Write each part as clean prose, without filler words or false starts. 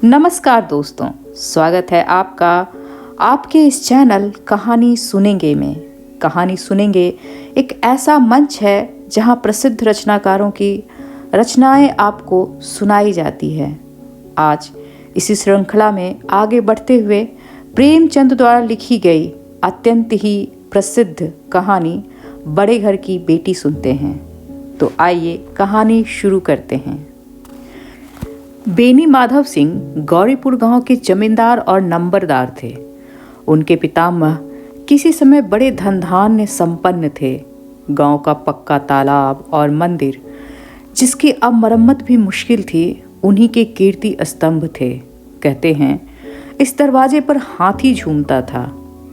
नमस्कार दोस्तों, स्वागत है आपका आपके इस चैनल कहानी सुनेंगे में। कहानी सुनेंगे एक ऐसा मंच है जहां प्रसिद्ध रचनाकारों की रचनाएं आपको सुनाई जाती है। आज इसी श्रृंखला में आगे बढ़ते हुए प्रेमचंद द्वारा लिखी गई अत्यंत ही प्रसिद्ध कहानी बड़े घर की बेटी सुनते हैं। तो आइए कहानी शुरू करते हैं। बेनी माधव सिंह गौरीपुर गांव के जमींदार और नंबरदार थे। उनके पितामह किसी समय बड़े धनधान्य संपन्न थे। गांव का पक्का तालाब और मंदिर, जिसकी अब मरम्मत भी मुश्किल थी, उन्हीं के कीर्ति स्तंभ थे। कहते हैं इस दरवाजे पर हाथी झूमता था।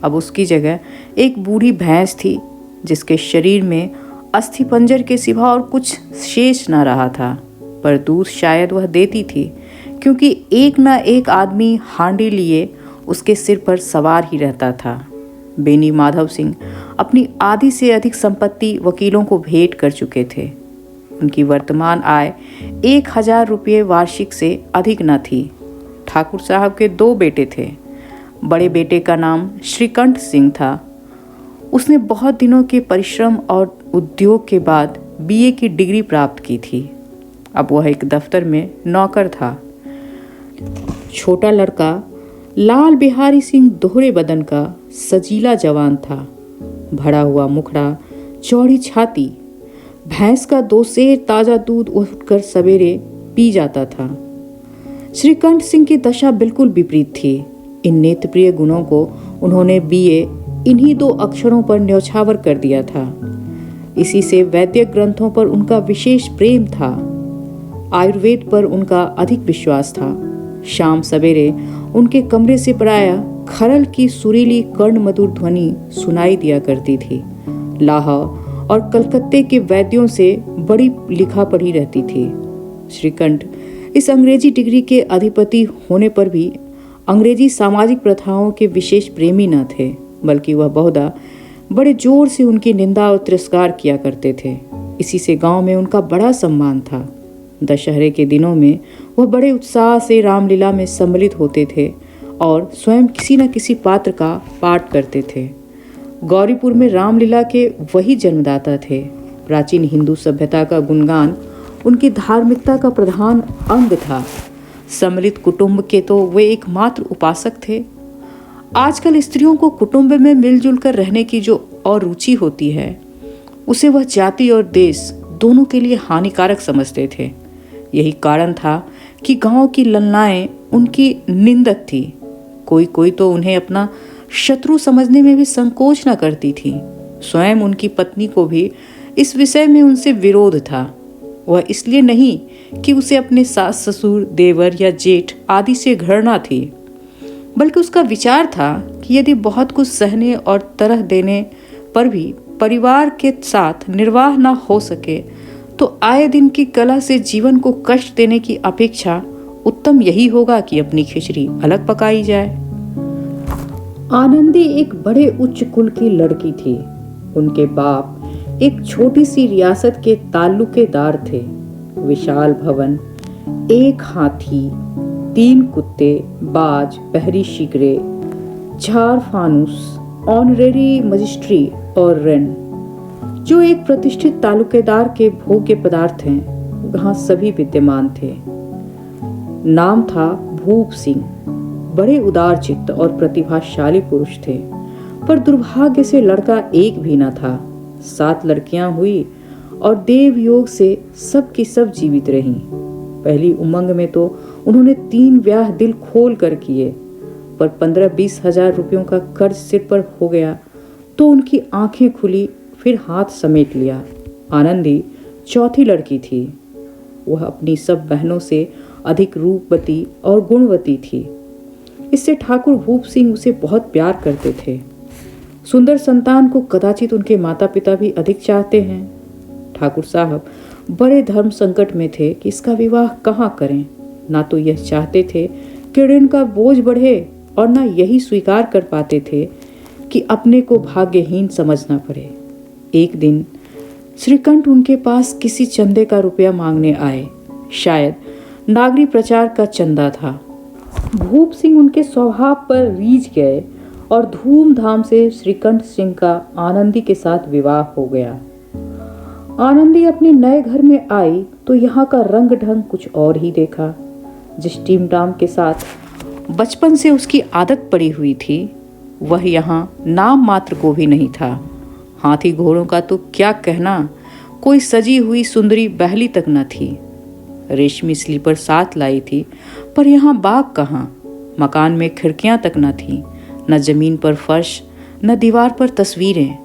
अब उसकी जगह एक बूढ़ी भैंस थी, जिसके शरीर में अस्थिपंजर के सिवा और कुछ शेष न रहा था, पर दूध शायद वह देती थी, क्योंकि एक न एक आदमी हांडी लिए उसके सिर पर सवार ही रहता था। बेनी माधव सिंह अपनी आधी से अधिक संपत्ति वकीलों को भेंट कर चुके थे। उनकी वर्तमान आय 1000 रुपये वार्षिक से अधिक न थी। ठाकुर साहब के 2 बेटे थे। बड़े बेटे का नाम श्रीकंठ सिंह था। उसने बहुत दिनों के परिश्रम और उद्योग के बाद बीए की डिग्री प्राप्त की थी। अब वह एक दफ्तर में नौकर था। छोटा लड़का लाल बिहारी सिंह दोहरे बदन का सजीला जवान था। भरा हुआ मुखड़ा, चौड़ी छाती। भैंस का 2 सेर ताज़ा दूध उठकर सवेरे पी जाता था। श्रीकंठ सिंह की दशा बिल्कुल विपरीत थी। इन नेत्रप्रिय गुणों को उन्होंने बीए इन्हीं 2 अक्षरों पर न्यौछावर कर दिया था। इसी से वैद्य ग्रंथों पर उनका विशेष प्रेम था। आयुर्वेद पर उनका अधिक विश्वास था। शाम सवेरे उनके कमरे से प्रायः खरल की सुरीली कर्ण मधुर ध्वनि सुनाई दिया करती थी। लाहौर और कलकत्ते के वैद्यों से बड़ी लिखा पढ़ी रहती थी। श्रीकंठ इस अंग्रेजी डिग्री के अधिपति होने पर भी अंग्रेजी सामाजिक प्रथाओं के विशेष प्रेमी न थे, बल्कि वह बहुधा बड़े जोर से उनकी निंदा और तिरस्कार किया करते थे। इसी से गांव में उनका बड़ा सम्मान था। दशहरे के दिनों में वह बड़े उत्साह से रामलीला में सम्मिलित होते थे और स्वयं किसी न किसी पात्र का पाठ करते थे। गौरीपुर में रामलीला के वही जन्मदाता थे। प्राचीन हिंदू सभ्यता का गुणगान उनकी धार्मिकता का प्रधान अंग था। सम्मिलित कुटुंब के तो वे एकमात्र उपासक थे। आजकल स्त्रियों को कुटुंब में मिलजुल कर रहने की जो और रुचि होती है, उसे वह जाति और देश दोनों के लिए हानिकारक समझते थे। यही कारण था कि गांव की ललनाएं उनकी निंदक थी। कोई तो उन्हें अपना शत्रु समझने में भी संकोच न करती थी। स्वयं उनकी पत्नी को भी इस विषय में उनसे विरोध था। वह इसलिए नहीं कि उसे अपने सास ससुर, देवर या जेठ आदि से घृणा थी, बल्कि उसका विचार था कि यदि बहुत कुछ सहने और तरह देने पर भी परिवार के साथ निर्वाह न हो सके, तो आए दिन की कला से जीवन को कष्ट देने की अपेक्षा उत्तम यही होगा कि अपनी खिचड़ी अलग पकाई जाए। आनंदी एक बड़े उच्च कुल की लड़की थी। उनके बाप एक छोटी सी रियासत के ताल्लुकेदार थे। विशाल भवन, 1 हाथी, 3 कुत्ते, बाज, बहरी शिगरे, झार फानूस, ऑनरेरी मजिस्ट्री और रेन, जो एक प्रतिष्ठित तालुकेदार के भोग्य पदार्थ हैं, वहाँ सभी विद्यमान थे। नाम था भूप सिंह। बड़े उदार चित्त और प्रतिभाशाली पुरुष थे, पर दुर्भाग्य से लड़का एक भी न था। 7 लड़कियां हुई और देव योग से सब की सब जीवित रहीं। पहली उमंग में तो उन्होंने 3 ब्याह दिल खोल कर किए, पर 15-20 हजार रुपयों का कर्ज सिर पर हो गया तो उनकी आंखें खुली, फिर हाथ समेट लिया। आनंदी चौथी लड़की थी। वह अपनी सब बहनों से अधिक रूपवती और गुणवती थी। इससे ठाकुर भूप सिंह उसे बहुत प्यार करते थे। सुंदर संतान को कदाचित उनके माता पिता भी अधिक चाहते हैं। ठाकुर साहब बड़े धर्म संकट में थे कि इसका विवाह कहाँ करें। ना तो यह चाहते थे कि ऋण का बोझ बढ़े, और ना यही स्वीकार कर पाते थे कि अपने को भाग्यहीन समझना पड़े। एक दिन श्रीकंठ उनके पास किसी चंदे का रुपया मांगने आए। शायद नागरी प्रचार का चंदा था। भूप सिंह उनके स्वभाव पर रीझ गए और धूमधाम से श्रीकंठ सिंह का आनंदी के साथ विवाह हो गया। आनंदी अपने नए घर में आई तो यहाँ का रंग ढंग कुछ और ही देखा। जिस टीमटाम के साथ बचपन से उसकी आदत पड़ी हुई थी वह यहाँ नाम मात्र को भी नहीं था। हाथी घोड़ों का तो क्या कहना, कोई सजी हुई सुंदरी बहली तक न थी। रेशमी स्लीपर साथ लाई थी पर यहाँ बाग कहाँ। मकान में खिड़कियाँ तक न थीं, न जमीन पर फर्श, न दीवार पर तस्वीरें।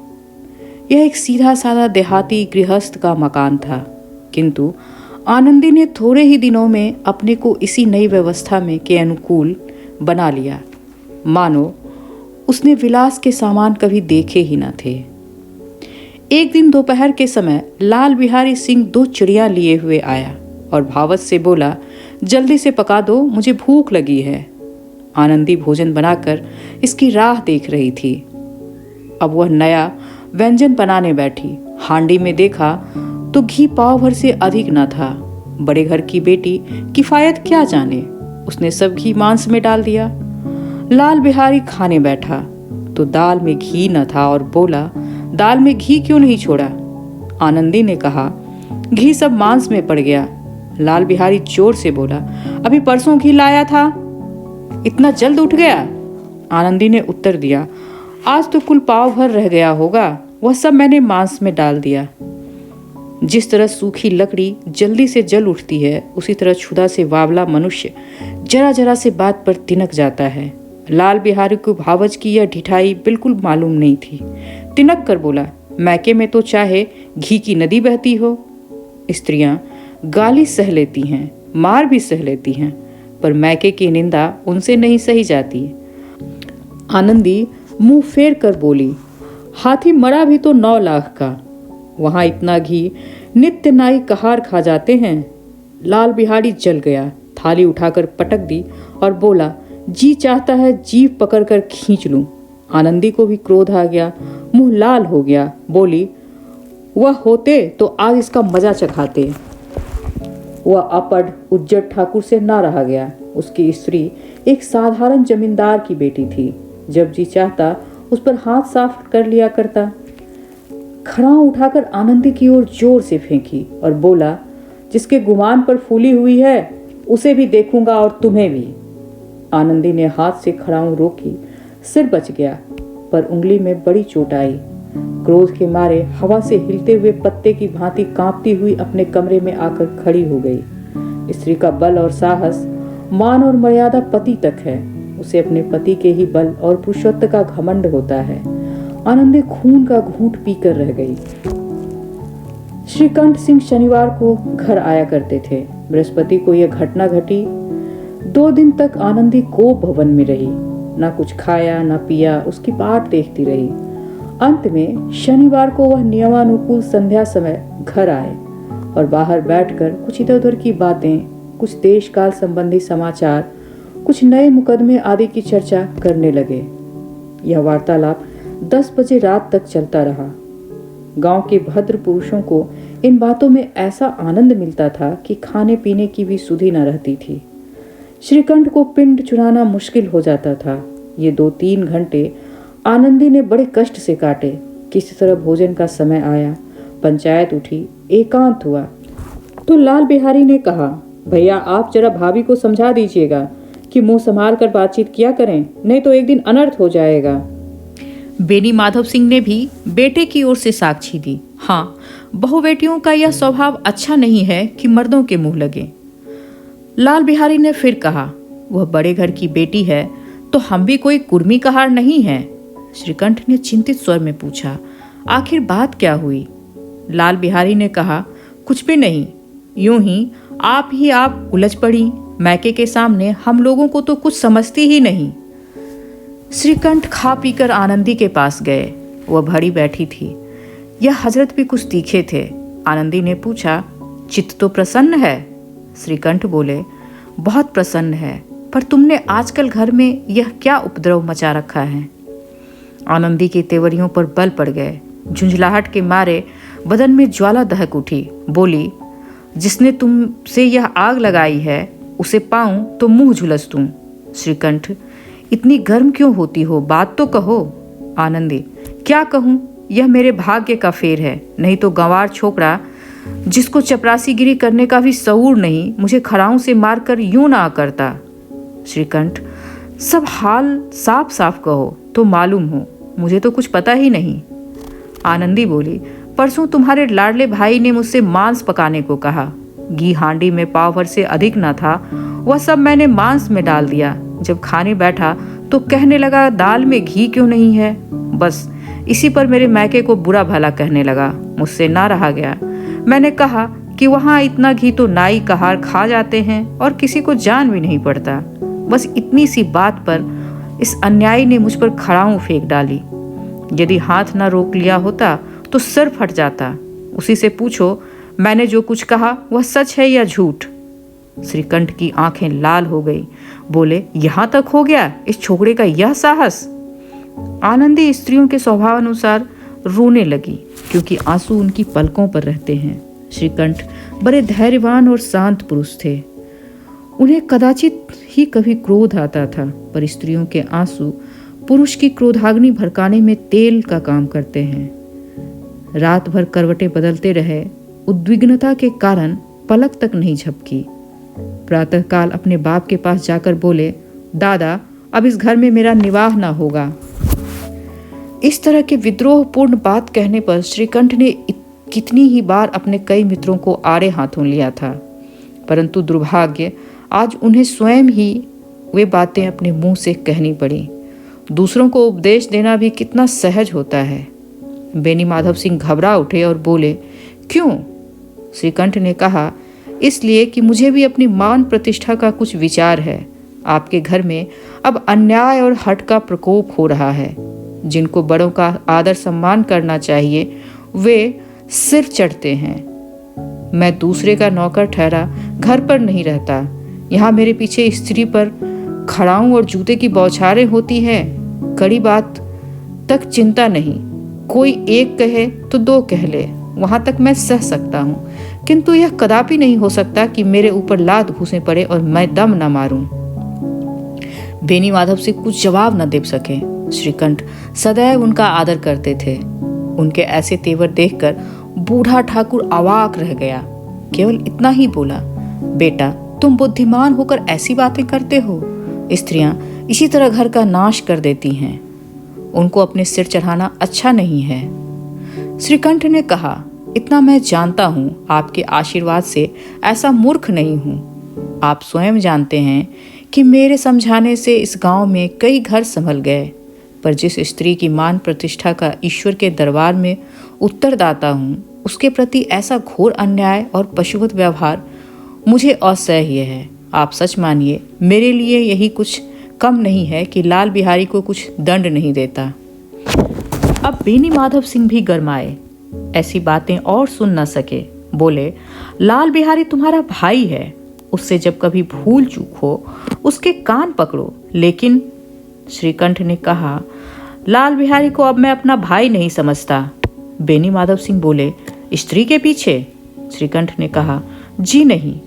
यह एक सीधा साधा देहाती गृहस्थ का मकान था, किंतु आनंदी ने थोड़े ही दिनों में अपने को इसी नई व्यवस्था में के अनुकूल बना लिया, मानो उसने विलास के सामान कभी देखे ही न थे। एक दिन दोपहर के समय लाल बिहारी सिंह 2 चिड़िया लिए हुए आया और भावत से बोला, जल्दी से पका दो, मुझे भूख लगी है। आनंदी भोजन बनाकर इसकी राह देख रही थी। अब वह नया व्यंजन बनाने बैठी। हांडी में देखा तो घी पाव भर से अधिक न था। बड़े घर की बेटी किफायत क्या जाने, उसने सब घी मांस में डाल दिया। लाल बिहारी खाने बैठा तो दाल में घी न था और बोला, दाल में घी क्यों नहीं छोड़ा? आनंदी ने कहा, घी सब मांस में पड़ गया। लाल बिहारी जोर से बोला, अभी परसों घी लाया था, इतना जल्द उठ गया? आनंदी ने उत्तर दिया, आज तो कुल पाव भर रह गया होगा, वह सब मैंने मांस में डाल दिया। जिस तरह सूखी लकड़ी जल्दी से जल उठती है, उसी तरह क्षुधा से वावला मनुष्य जरा जरा से बात पर तिनक जाता है। लाल बिहारी को भावज की यह ढिठाई बिल्कुल मालूम नहीं थी। तिनक कर बोला, मैके में तो चाहे घी की नदी बहती हो। स्त्रियां गाली सह लेती हैं, मार भी सह लेती हैं, पर मैके की निंदा उनसे नहीं सही जाती। आनंदी मुंह फेर कर बोली, हाथी मरा भी तो 9 लाख का, वहां इतना घी नित्य नाई कहार खा जाते हैं। लाल बिहारी जल गया, थाली उठाकर पटक दी और बोला, जी चाहता है जीभ पकड़कर खींच लूं। आनंदी को भी क्रोध आ गया, मुंह लाल हो गया। बोली, वह होते तो आज इसका मजा चखाते। वह अपढ़ उज्जड़ ठाकुर से ना रहा गया। उसकी स्त्री एक साधारण जमींदार की बेटी थी। जब जी चाहता उस पर हाथ साफ कर लिया करता। खड़ाऊ उठाकर आनंदी की ओर जोर से फेंकी और बोला, जिसके गुमान पर फूली हुई है उसे भी देखूंगा और तुम्हें भी। आनंदी ने हाथ से खड़ाऊ रोकी, सिर बच गया, पर उंगली में बड़ी चोट आई। क्रोध के मारे हवा से हिलते हुए पत्ते की भांति कांपती हुई अपने कमरे में आकर खड़ी हो गई। स्त्री का बल और साहस, मान और मर्यादा पति तक है। उसे अपने पति के ही बल और पुरुषत्व का घमंड होता है। आनंदी खून का घूंट पीकर रह गई। श्रीकंठ सिंह शनिवार को घर आया करते थे। बृहस्पति को यह घटना घटी। 2 दिन तक आनंदी कोप भवन में रही, ना कुछ खाया ना पिया, उसकी बाट देखती रही। अंत में शनिवार को वह नियमानुकूल संध्या समय घर आए और बाहर बैठकर कुछ इधर उधर की बातें, कुछ देश काल संबंधी समाचार, कुछ नए मुकदमे आदि की चर्चा करने लगे। यह वार्तालाप 10 बजे रात तक चलता रहा। गांव के भद्र पुरुषों को इन बातों में ऐसा आनंद मिलता था कि खाने पीने की भी सुधि न रहती थी। श्रीकंठ को पिंड चुराना मुश्किल हो जाता था। ये 2-3 घंटे आनंदी ने बड़े कष्ट से काटे। किसी तरह भोजन का समय आया, पंचायत उठी, एकांत हुआ तो लाल बिहारी ने कहा, भैया आप जरा भाभी को समझा दीजिएगा कि मुंह संभाल कर बातचीत किया करें, नहीं तो एक दिन अनर्थ हो जाएगा। बेनी माधव सिंह ने भी बेटे की ओर से साक्षी दी। हाँ, बहु बेटियों का यह स्वभाव अच्छा नहीं है कि मर्दों के मुंह लगे। लाल बिहारी ने फिर कहा, वह बड़े घर की बेटी है तो हम भी कोई कुर्मी कहार नहीं है। श्रीकंठ ने चिंतित स्वर में पूछा, आखिर बात क्या हुई? लाल बिहारी ने कहा, कुछ भी नहीं, यूं ही आप उलझ पड़ी। मैके के सामने हम लोगों को तो कुछ समझती ही नहीं। श्रीकंठ खा पीकर आनंदी के पास गए। वह भरी बैठी थी। यह हजरत भी कुछ तीखे थे। आनंदी ने पूछा, चित्त तो प्रसन्न है? श्रीकंठ बोले, बहुत प्रसन्न है, पर तुमने आजकल घर में यह क्या उपद्रव मचा रखा है? आनंदी के तेवरियों पर बल पड़ गए। झुंझलाहट के मारे बदन में ज्वाला दहक उठी। बोली, जिसने तुमसे यह आग लगाई है उसे पाऊं तो मुंह झुलस दूं। श्रीकंठ, इतनी गर्म क्यों होती हो, बात तो कहो। आनंदी, क्या कहूँ, यह मेरे भाग्य का फेर है, नहीं तो गंवार छोकरा जिसको चपरासीगिरी करने का भी शऊर नहीं, मुझे खड़ाऊं से मारकर यूं ना करता। श्रीकंठ, सब हाल साफ साफ कहो तो मालूम हो, मुझे तो कुछ पता ही नहीं। आनंदी बोली, परसों तुम्हारे लाडले भाई ने मुझसे मांस पकाने को कहा। घी हांडी में पाव भर से अधिक न था, वह सब मैंने मांस में डाल दिया। जब खाने बैठा तो कहने लगा दाल में घी क्यों नहीं है। बस इसी पर मेरे मैके को बुरा भला कहने लगा, मुझसे ना रहा गया। मैंने कहा कि वहाँ इतना घी तो नाई कहार खा जाते हैं और किसी को जान भी नहीं पड़ता। बस इतनी सी बात पर इस अन्यायी ने मुझ पर खड़ाऊं फेंक डाली। यदि हाथ ना रोक लिया होता तो सर फट जाता। उसी से पूछो मैंने जो कुछ कहा वह सच है या झूठ। श्रीकंठ की आंखें लाल हो गई। बोले, यहाँ तक हो गया इस छोकरे का यह साहस। आनंदी स्त्रियों के स्वभाव अनुसार रोने लगी, क्योंकि आंसू उनकी पलकों पर रहते हैं। श्रीकंठ बड़े धैर्यवान और शांत पुरुष थे। उन्हें कदाचित ही कभी क्रोध आता था, पर स्त्रियों के आंसू पुरुष की क्रोधाग्नि भड़काने में तेल का काम करते हैं। रात भर करवटें बदलते रहे, उद्विग्नता के कारण पलक तक नहीं झपकी। प्रातःकाल अपने बाप के पास जाकर बोले, दादा अब इस घर में मेरा निवाह ना होगा। इस तरह के विद्रोहपूर्ण बात कहने पर श्रीकंठ ने कितनी ही बार अपने कई मित्रों को आड़े हाथों लिया था, परंतु दुर्भाग्य आज उन्हें स्वयं ही वे बातें अपने मुंह से कहनी पड़ी। दूसरों को उपदेश देना भी कितना सहज होता है। बेनी माधव सिंह घबरा उठे और बोले, क्यों? श्रीकंठ ने कहा, इसलिए कि मुझे भी अपनी मान प्रतिष्ठा का कुछ विचार है। आपके घर में अब अन्याय और हठ का प्रकोप हो रहा है। जिनको बड़ों का आदर सम्मान करना चाहिए वे सिर चढ़ते हैं। मैं दूसरे का नौकर ठहरा घर पर नहीं रहता। यहाँ मेरे पीछे स्त्री पर खड़ाऊं और जूते की बौछारें होती है। कड़ी बात तक चिंता नहीं, कोई एक कहे तो दो कह ले, वहां तक मैं सह सकता हूँ, किंतु यह कदापि नहीं हो सकता कि मेरे ऊपर लात घुसे पड़े और मैं दम न मारूं। बेनी माधव से कुछ जवाब न दे सके। श्रीकंठ सदैव उनका आदर करते थे। उनके ऐसे तेवर देखकर बूढ़ा ठाकुर अवाक रह गया। केवल इतना ही बोला, बेटा तुम बुद्धिमान होकर ऐसी बातें करते हो। स्त्रियां इसी तरह घर का नाश कर देती हैं। उनको अपने सिर चढ़ाना अच्छा नहीं है। श्रीकंठ ने कहा, इतना मैं जानता हूँ, आपके आशीर्वाद से ऐसा मूर्ख नहीं हूँ। आप स्वयं जानते हैं कि मेरे समझाने से इस गांव में कई घर संभल गए, पर जिस स्त्री की मान प्रतिष्ठा का ईश्वर के दरबार में उत्तरदाता हूँ, उसके प्रति ऐसा घोर अन्याय और पशुवत व्यवहार मुझे असह्य है। आप सच मानिए, मेरे लिए यही कुछ कम नहीं है कि लाल बिहारी को कुछ दंड नहीं देता। अब बेनी माधव सिंह भी गरमाए, ऐसी बातें और सुन न सके। बोले, लाल बिहारी तुम्हारा भाई है, उससे जब कभी भूल चूक हो उसके कान पकड़ो। लेकिन श्रीकंठ ने कहा, लाल बिहारी को अब मैं अपना भाई नहीं समझता। बेनी माधव सिंह बोले, स्त्री के पीछे? श्रीकंठ ने कहा, जी नहीं,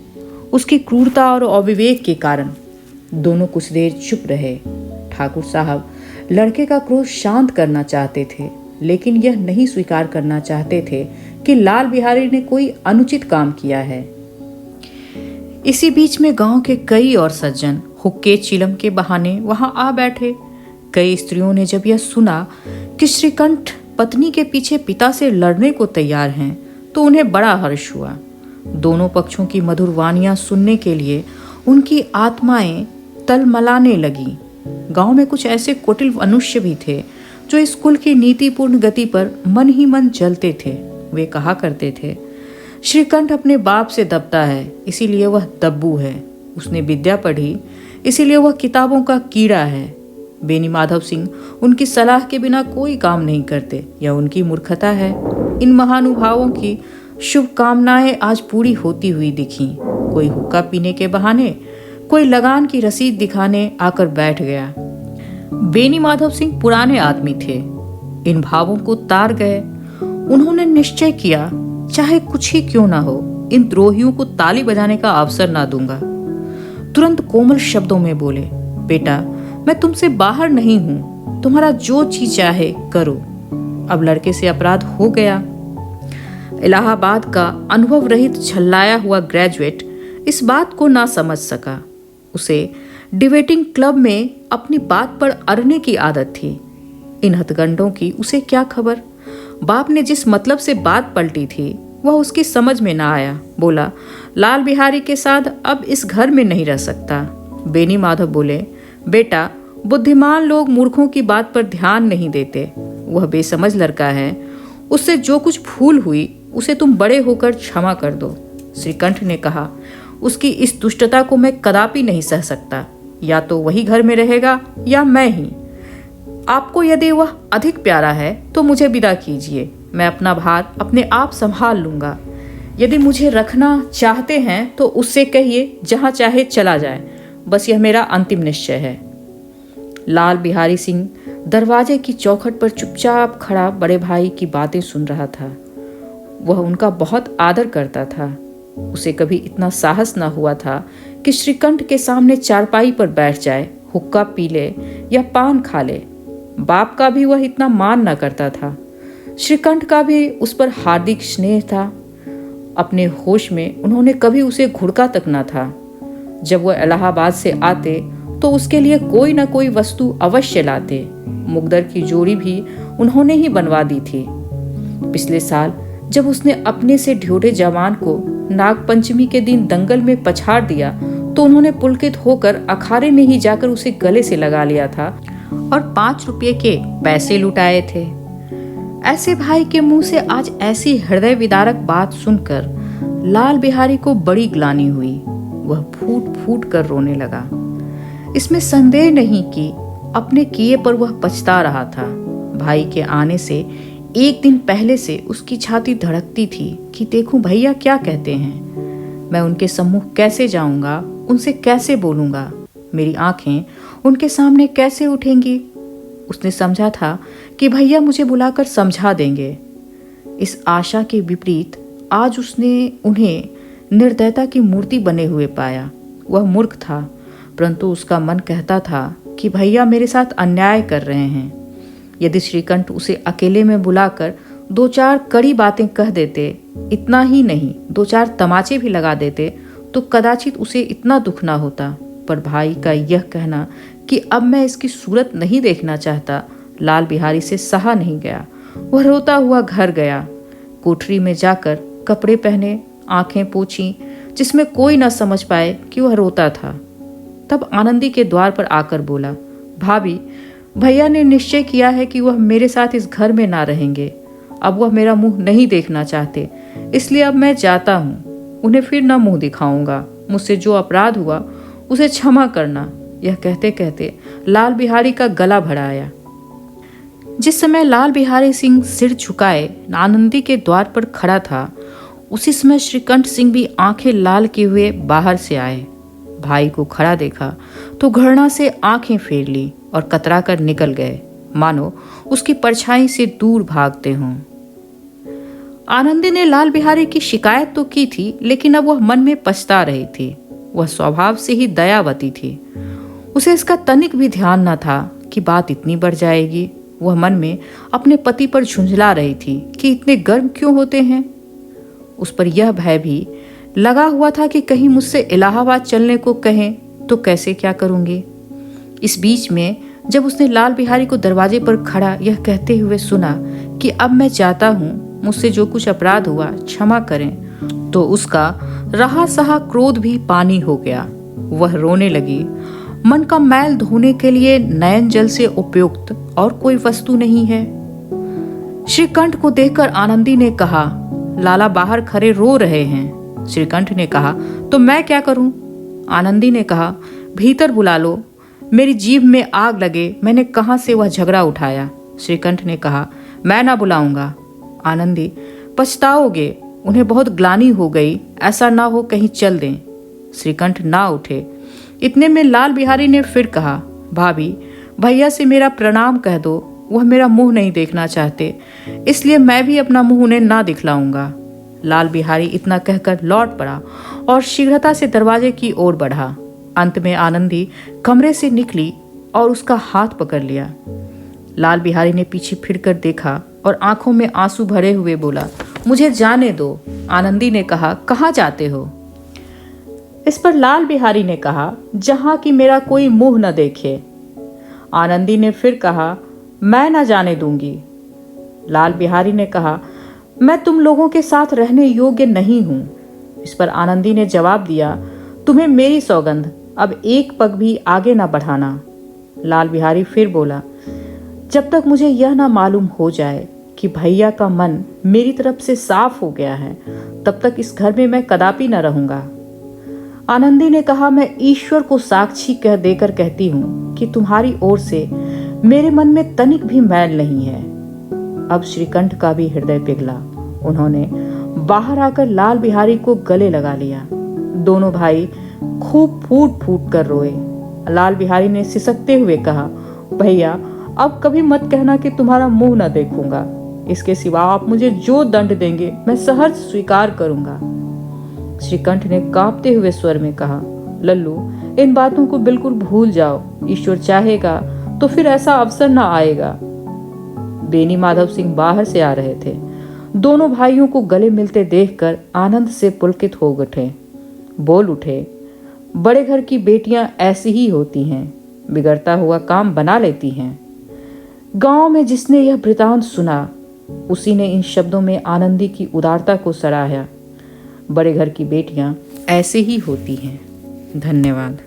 उसकी क्रूरता और अविवेक के कारण। दोनों कुछ देर चुप रहे। ठाकुर साहब लड़के का क्रोध शांत करना चाहते थे, लेकिन यह नहीं स्वीकार करना चाहते थे कि लाल बिहारी ने कोई अनुचित काम किया है। इसी बीच में गांव के कई और सज्जन हुक्के चिलम के बहाने वहां आ बैठे। कई स्त्रियों ने जब यह सुना कि श्रीकंठ पत्नी के पीछे पिता से लड़ने को तैयार हैं, तो उन्हें बड़ा हर्ष हुआ। दोनों पक्षों की मधुर वाणियां सुनने के लिए उनकी आत्माएं तलमलाने लगी। गांव में कुछ ऐसे कुटिल मनुष्य भी थे जो इस कुल की नीतिपूर्ण गति पर मन ही मन जलते थे। वे कहा करते थे, श्रीकंठ अपने बाप से दबता है, इसीलिए वह दब्बू है। उसने विद्या पढ़ी, इसीलिए वह किताबों का कीड़ा है। बेनी माधव सिंह उनकी सलाह के बिना कोई काम नहीं करते, यह उनकी मूर्खता है। इन महानुभावों की शुभकामनाएं आज पूरी होती हुई दिखी। कोई हुक्का पीने के बहाने, कोई लगान की रसीद दिखाने आकर बैठ गया। बेनी माधव सिंह पुराने आदमी थे, इन भावों को तार गए। उन्होंने निश्चय किया, चाहे कुछ ही क्यों ना हो, इन द्रोहियों को ताली बजाने का अवसर ना दूंगा। तुरंत कोमल शब्दों में बोले, बेटा, मैं तुमसे बाहर नहीं हूं, तुम्हारा जो जी चाहे करो। अब लड़के से अपराध हो गया। इलाहाबाद का अनुभव रहित झल्लाया हुआ ग्रेजुएट इस बात को ना समझ सका। उसे डिबेटिंग क्लब में अपनी बात पर अड़ने की आदत थी। इन हथकंडों की उसे क्या खबर। बाप ने जिस मतलब से बात पलटी थी वह उसकी समझ में ना आया। बोला, लाल बिहारी के साथ अब इस घर में नहीं रह सकता। बेनी माधव बोले, बेटा, बुद्धिमान लोग मूर्खों की बात पर ध्यान नहीं देते। वह बेसमझ लड़का है, उससे जो कुछ भूल हुई उसे तुम बड़े होकर क्षमा कर दो। श्रीकंठ ने कहा, उसकी इस दुष्टता को मैं कदापि नहीं सह सकता। या तो वही घर में रहेगा या मैं ही। आपको यदि वह अधिक प्यारा है तो मुझे विदा कीजिए, मैं अपना भार अपने आप संभाल लूंगा। यदि मुझे रखना चाहते हैं तो उससे कहिए जहां चाहे चला जाए, बस यह मेरा अंतिम निश्चय है। लाल बिहारी सिंह दरवाजे की चौखट पर चुपचाप खड़ा बड़े भाई की बातें सुन रहा था। वह उनका बहुत आदर करता था। उसे कभी इतना साहस न हुआ था कि श्रीकंठ के सामने चारपाई पर बैठ जाए, हुक्का पी ले या पान खा ले। बाप का भी वह इतना मान न करता था। श्रीकंठ का भी उस पर हार्दिक स्नेह था। अपने होश में उन्होंने कभी उसे घुड़का तक न था। जब वह इलाहाबाद से आते तो उसके लिए कोई न कोई वस्तु अवश्य लाते। मुकद्दर की जोड़ी भी उन्होंने ही बनवा दी थी। पिछले साल जब उसने अपने से ढ्योढ़े जवान को नागपंचमी के दिन दंगल में पछाड़ दिया तो उन्होंने पुलकित होकर अखाड़े में ही जाकर उसे गले से लगा लिया था और 5 रुपये के पैसे लुटाए थे। ऐसे भाई के मुंह से आज ऐसी हृदय विदारक बात सुनकर लाल बिहारी को बड़ी ग्लानि हुई। वह फूट फूट कर रोने लगा। इसमें संदेह नहीं कि अपने किए पर वह पछता रहा था। भाई के आने से एक दिन पहले से उसकी छाती धड़कती थी कि देखूं भैया क्या कहते हैं। मैं उनके सम्मुख कैसे जाऊंगा, उनसे कैसे बोलूंगा, मेरी आंखें उनके सामने कैसे उठेंगी। उसने समझा था कि भैया मुझे बुलाकर समझा देंगे। इस आशा के विपरीत आज उसने उन्हें निर्दयता की मूर्ति बने हुए पाया। वह मूर्ख था, परंतु उसका मन कहता था कि भैया मेरे साथ अन्याय कर रहे हैं। यदि श्रीकंठ उसे अकेले में बुलाकर 2-4 कड़ी बातें कह देते, इतना ही नहीं 2-4 तमाचे भी लगा देते तो कदाचित उसे इतना दुख ना होता। पर भाई का यह कहना कि अब मैं इसकी सूरत नहीं देखना चाहता, लाल बिहारी से सहा नहीं गया। वह रोता हुआ घर गया। कोठरी में जाकर कपड़े पहने, आंखें पोंछी, जिसमें कोई न समझ पाए कि वह रोता था। तब आनंदी के द्वार पर आकर बोला, भाभी, भैया ने निश्चय किया है कि वह मेरे साथ इस घर में ना रहेंगे। अब वह मेरा मुंह नहीं देखना चाहते, इसलिए अब मैं जाता हूँ। उन्हें फिर न मुंह दिखाऊंगा। मुझसे जो अपराध हुआ उसे क्षमा करना। यह कहते कहते लाल बिहारी का गला भराया। जिस समय लाल बिहारी सिंह सिर झुकाए आनंदी के द्वार पर खड़ा था, उसी समय श्रीकंठ सिंह भी आंखें लाल किए हुए बाहर से आए। भाई को खड़ा देखा तो घृणा से आंखें फेर ली और कतरा कर निकल गए, मानो उसकी परछाई से दूर भागते हों। आनंदी ने लाल बिहारी की शिकायत तो की थी, लेकिन अब वह मन में पछता रही थी। वह स्वभाव से ही दयावती थी। उसे इसका तनिक भी ध्यान न था कि बात इतनी बढ़ जाएगी। वह मन में अपने पति पर झुंझला रही थी कि इतने गर्म क्यों होते हैं। उस पर यह भय भी लगा हुआ था कि कहीं मुझसे इलाहाबाद चलने को कहें तो कैसे क्या करूंगी। इस बीच में जब उसने लाल बिहारी को दरवाजे पर खड़ा यह कहते हुए सुना कि अब मैं चाहता हूँ, मुझसे जो कुछ अपराध हुआ क्षमा करें, तो उसका रहा सहा क्रोध भी पानी हो गया। वह रोने लगी। मन का मैल धोने के लिए नयन जल से उपयुक्त और कोई वस्तु नहीं है। श्रीकंठ को देखकर आनंदी ने कहा, लाला बाहर खड़े रो रहे हैं। श्रीकंठ ने कहा, तो मैं क्या करूं? आनंदी ने कहा, भीतर बुला लो, मेरी जीभ में आग लगे, मैंने कहां से वह झगड़ा उठाया। श्रीकंठ ने कहा, मैं ना बुलाऊंगा। आनंदी, पछताओगे, उन्हें बहुत ग्लानि हो गई, ऐसा ना हो कहीं चल दें। श्रीकंठ ना उठे। इतने में लाल बिहारी ने फिर कहा, भाभी, भैया से मेरा प्रणाम कह दो, वह मेरा मुंह नहीं देखना चाहते, इसलिए मैं भी अपना मुंह उन्हें ना दिखलाऊंगा। लाल बिहारी इतना कहकर लौट पड़ा और शीघ्रता से दरवाजे की ओर बढ़ा। अंत में आनंदी कमरे से निकली और उसका हाथ पकड़ लिया। लाल बिहारी ने पीछे फिरकर देखा और आंखों में आंसू भरे हुए बोला, मुझे जाने दो। आनंदी ने कहा, कहाँ जाते हो? इस पर लाल बिहारी ने कहा, जहां कि मेरा कोई मुंह न देखे। आनंदी ने फिर कहा, मैं न जाने दूंगी। लाल बिहारी ने कहा, मैं तुम लोगों के साथ रहने योग्य नहीं हूं। इस पर आनंदी ने जवाब दिया, तुम्हें मेरी सौगंध, अब एक पग भी आगे न बढ़ाना। लाल बिहारी फिर बोला, जब तक मुझे यह ना मालूम हो जाए कि भैया का मन मेरी तरफ से साफ हो गया है, तब तक इस घर में मैं कदापि न रहूंगा। आनंदी ने कहा, मैं ईश्वर को साक्षी कह देकर कहती हूँ कि तुम्हारी ओर से मेरे मन में तनिक भी मैल नहीं है। अब श्रीकंठ का भी हृदय पिघला। उन्होंने बाहर आकर लाल बिहारी को गले लगा लिया। दोनों भाई खूब फूट फूट कर रोए। लाल बिहारी ने सिसकते हुए कहा, भैया अब कभी मत कहना कि तुम्हारा मुंह न देखूंगा। इसके सिवा आप मुझे जो दंड देंगे मैं सहर्ष स्वीकार करूंगा। श्रीकंठ ने कांपते हुए स्वर में कहा, लल्लू इन बातों को बिल्कुल भूल जाओ। ईश्वर चाहेगा तो फिर ऐसा अवसर न आएगा। बेनी माधव सिंह बाहर से आ रहे थे। दोनों भाइयों को गले मिलते देखकर आनंद से पुलकित हो उठे। बोल उठे, बड़े घर की बेटियां ऐसी ही होती हैं, बिगड़ता हुआ काम बना लेती हैं। गांव में जिसने यह वृतांत सुना, उसी ने इन शब्दों में आनंदी की उदारता को सराहा। बड़े घर की बेटियां ऐसे ही होती हैं। धन्यवाद।